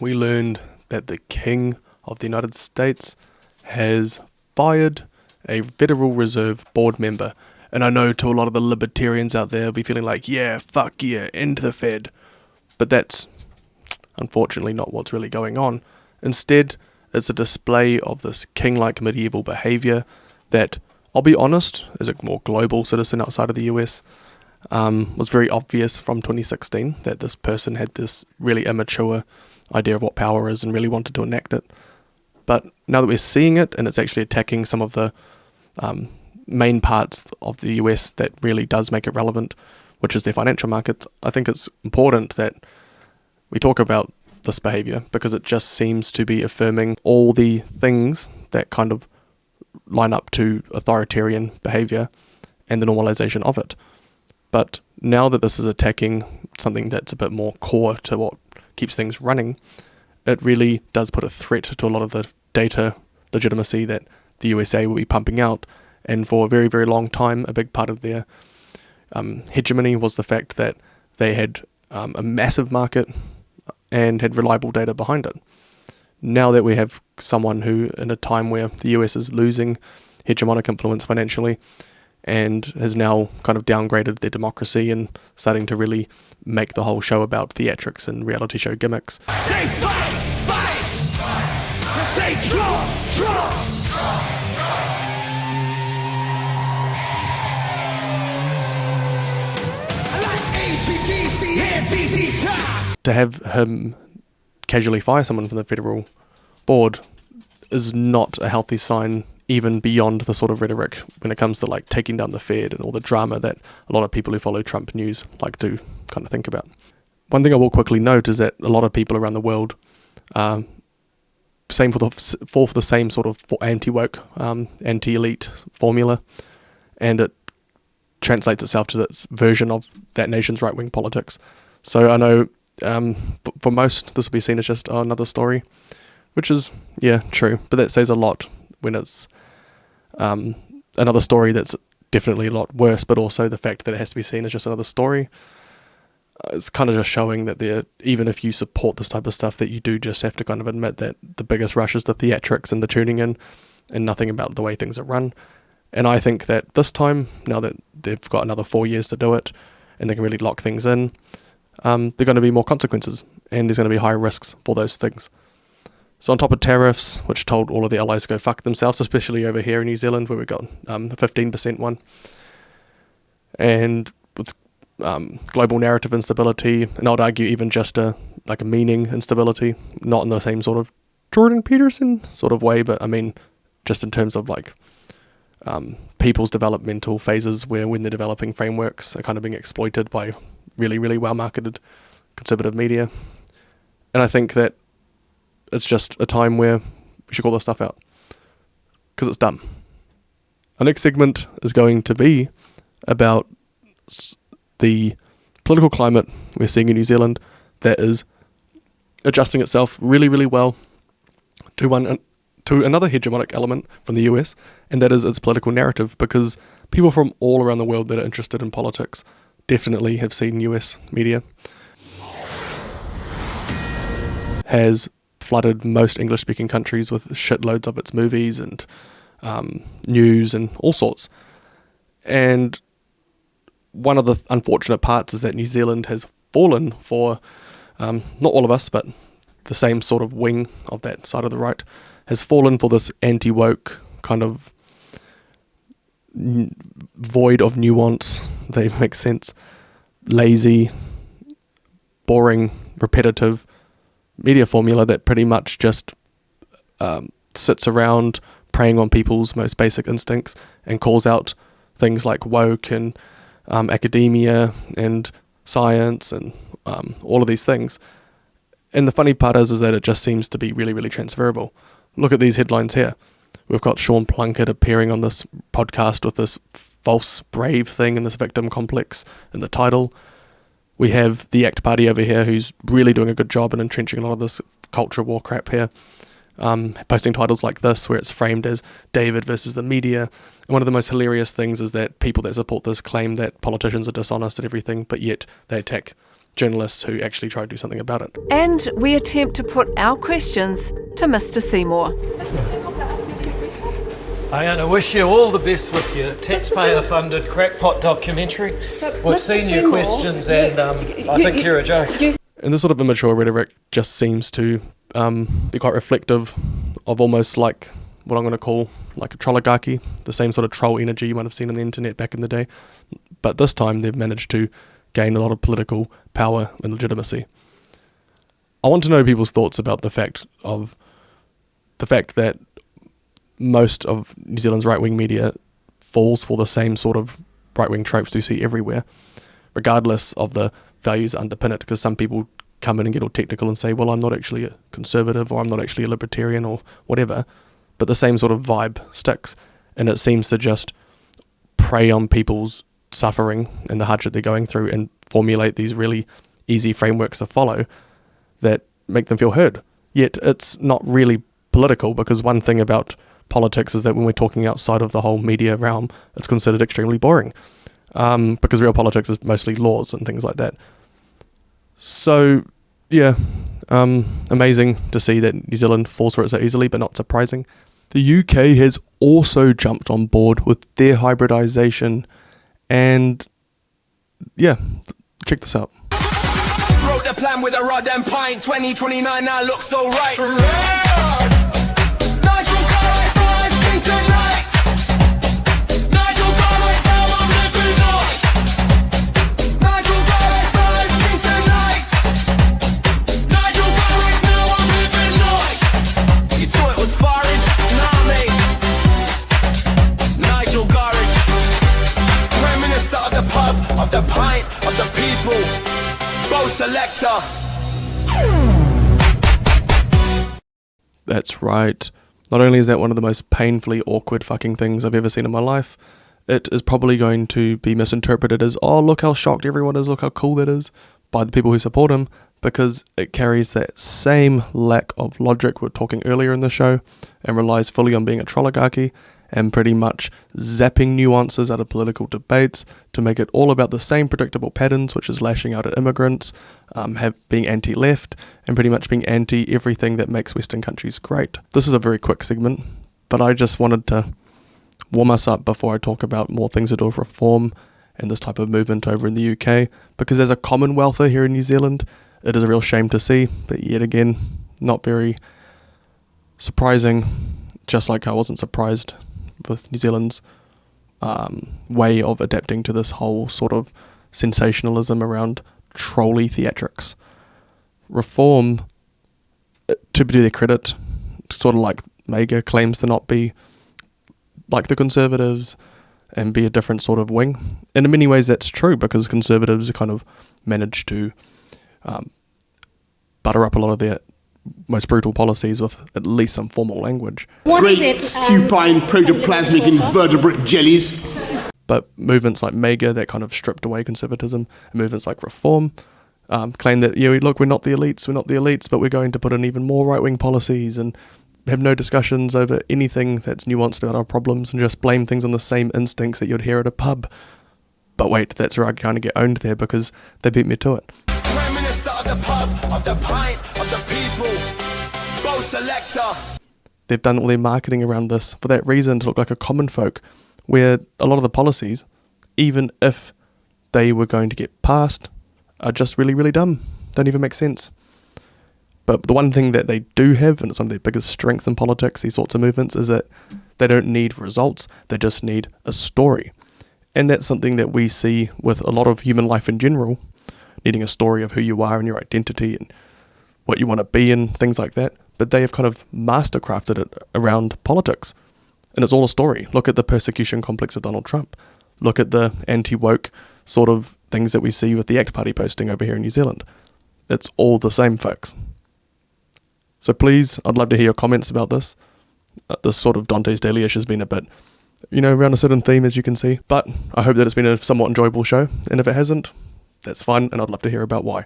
we learned that the King of the United States has fired a Federal Reserve board member. And I know to a lot of the libertarians out there will be feeling like, yeah, fuck yeah, into the Fed. But that's unfortunately not what's really going on. Instead, it's a display of this king-like medieval behaviour that, I'll be honest, as a more global citizen outside of the US, was very obvious from 2016 that this person had this really immature idea of what power is and really wanted to enact it. But now that we're seeing it and it's actually attacking some of the main parts of the US that really does make it relevant, which is their financial markets, I think it's important that we talk about this behaviour because it just seems to be affirming all the things that kind of line up to authoritarian behaviour and the normalisation of it. But now that this is attacking something that's a bit more core to what keeps things running, it really does put a threat to a lot of the data legitimacy that the USA will be pumping out. And for a very, very long time, a big part of their hegemony was the fact that they had a massive market and had reliable data behind it. Now that we have someone who, in a time where the US is losing hegemonic influence financially and has now kind of downgraded their democracy and starting to really make the whole show about theatrics and reality show gimmicks. Say fight, fight! Say draw, draw! I like ACDC and ZZ Top! To have him casually fire someone from the federal board is not a healthy sign, even beyond the sort of rhetoric when it comes to like taking down the Fed and all the drama that a lot of people who follow Trump news like to kind of think about. One thing I will quickly note is that a lot of people around the world fall for the same sort of anti-woke, anti-elite formula, and it translates itself to this version of that nation's right-wing politics. So I know for most this will be seen as just another story, which is, yeah, true, but that says a lot when it's another story that's definitely a lot worse, but also the fact that it has to be seen as just another story. It's kind of just showing that even if you support this type of stuff, that you do just have to kind of admit that the biggest rush is the theatrics and the tuning in and nothing about the way things are run. And I think that this time, now that they've got another 4 years to do it and they can really lock things in, there are going to be more consequences and there's going to be higher risks for those things. So on top of tariffs, which told all of the allies to go fuck themselves, especially over here in New Zealand where we've got a 15% one, and with global narrative instability, and I'd argue even just a meaning instability, not in the same sort of Jordan Peterson sort of way, but I mean just in terms of people's developmental phases where when they're developing frameworks are kind of being exploited by really, really well-marketed conservative media. And I think that it's just a time where we should call this stuff out because it's dumb. Our next segment is going to be about the political climate we're seeing in New Zealand that is adjusting itself really, really well to another hegemonic element from the US, and that is its political narrative, because people from all around the world that are interested in politics definitely have seen US media has flooded most English-speaking countries with shitloads of its movies and news and all sorts. And one of the unfortunate parts is that New Zealand has fallen for, not all of us, but the same sort of wing of that side of the right, has fallen for this anti-woke kind of void of nuance, they make sense, lazy, boring, repetitive media formula that pretty much just sits around preying on people's most basic instincts and calls out things like woke and academia and science and all of these things. And the funny part is that it just seems to be really, really transferable. Look at these headlines here. We've got Sean Plunkett appearing on this podcast with this false brave thing and this victim complex in the title. We have the ACT Party over here who's really doing a good job in entrenching a lot of this culture war crap here. Posting titles like this where it's framed as David versus the media. And one of the most hilarious things is that people that support this claim that politicians are dishonest and everything, but yet they attack journalists who actually try to do something about it. And we attempt to put our questions to Mr. Seymour. I wish you all the best with your taxpayer-funded crackpot documentary. We've seen your questions and I think you're a joke. And this sort of immature rhetoric just seems to be quite reflective of almost like what I'm going to call like a trolligarchy, the same sort of troll energy you might have seen on the internet back in the day. But this time they've managed to gain a lot of political power and legitimacy. I want to know people's thoughts about the fact that most of New Zealand's right-wing media falls for the same sort of right-wing tropes we see everywhere, regardless of the values that underpin it, because some people come in and get all technical and say, well, I'm not actually a conservative, or I'm not actually a libertarian, or whatever, but the same sort of vibe sticks, and it seems to just prey on people's suffering and the hardship they're going through and formulate these really easy frameworks to follow that make them feel heard. Yet it's not really political, because one thing about politics is that when we're talking outside of the whole media realm, it's considered extremely boring, because real politics is mostly laws and things like that. So, yeah, amazing to see that New Zealand falls for it so easily, but not surprising. The UK has also jumped on board with their hybridisation, and yeah, check this out. Wrote the plan with a rod and pint. 2029 now looks so right. For real. Nigel Garrett, boys, king tonight. Nigel Garrett, now I'm living nice. Nigel Garrett, boys, king tonight. Nigel Garrett, now I'm living nice. You thought it was forage? Nah, mate. Nigel Garrett, Prime Minister of the pub, of the pint, of the people. Bo Selector. That's right. Not only is that one of the most painfully awkward fucking things I've ever seen in my life, it is probably going to be misinterpreted as, oh, look how shocked everyone is, look how cool that is, by the people who support him, because it carries that same lack of logic we were talking earlier in the show, and relies fully on being a trolligarchy, and pretty much zapping nuances out of political debates to make it all about the same predictable patterns, which is lashing out at immigrants, being anti-left, and pretty much being anti-everything that makes Western countries great. This is a very quick segment, but I just wanted to warm us up before I talk about more things to do with reform and this type of movement over in the UK, because as a Commonwealther here in New Zealand, it is a real shame to see, but yet again, not very surprising, just like I wasn't surprised with New Zealand's way of adapting to this whole sort of sensationalism around trolley theatrics. Reform, to their credit, sort of like Mega claims to not be like the Conservatives and be a different sort of wing. And in many ways that's true, because Conservatives kind of managed to butter up a lot of their most brutal policies with at least some formal language. What is it? Supine protoplasmic invertebrate jellies. But movements like Mega that kind of stripped away conservatism, and movements like Reform claim that, yeah, look, we're not the elites, but we're going to put in even more right-wing policies and have no discussions over anything that's nuanced about our problems and just blame things on the same instincts that you'd hear at a pub. But wait, that's where I kind of get owned there, because they beat me to it. Prime Minister of the pub, of the pint, of the people. Bo Selector. They've done all their marketing around this for that reason, to look like a common folk, where a lot of the policies, even if they were going to get passed, are just really, really dumb. Don't even make sense. But the one thing that they do have, and it's one of their biggest strengths in politics, these sorts of movements, is that they don't need results, they just need a story. And that's something that we see with a lot of human life in general, needing a story of who you are and your identity and what you want to be and things like that. But they have kind of mastercrafted it around politics. And it's all a story. Look at the persecution complex of Donald Trump. Look at the anti-woke sort of things that we see with the ACT Party posting over here in New Zealand. It's all the same, folks. So please, I'd love to hear your comments about this. This sort of Dante's Dailyish has been a bit, around a certain theme, as you can see. But I hope that it's been a somewhat enjoyable show. And if it hasn't, that's fine, and I'd love to hear about why.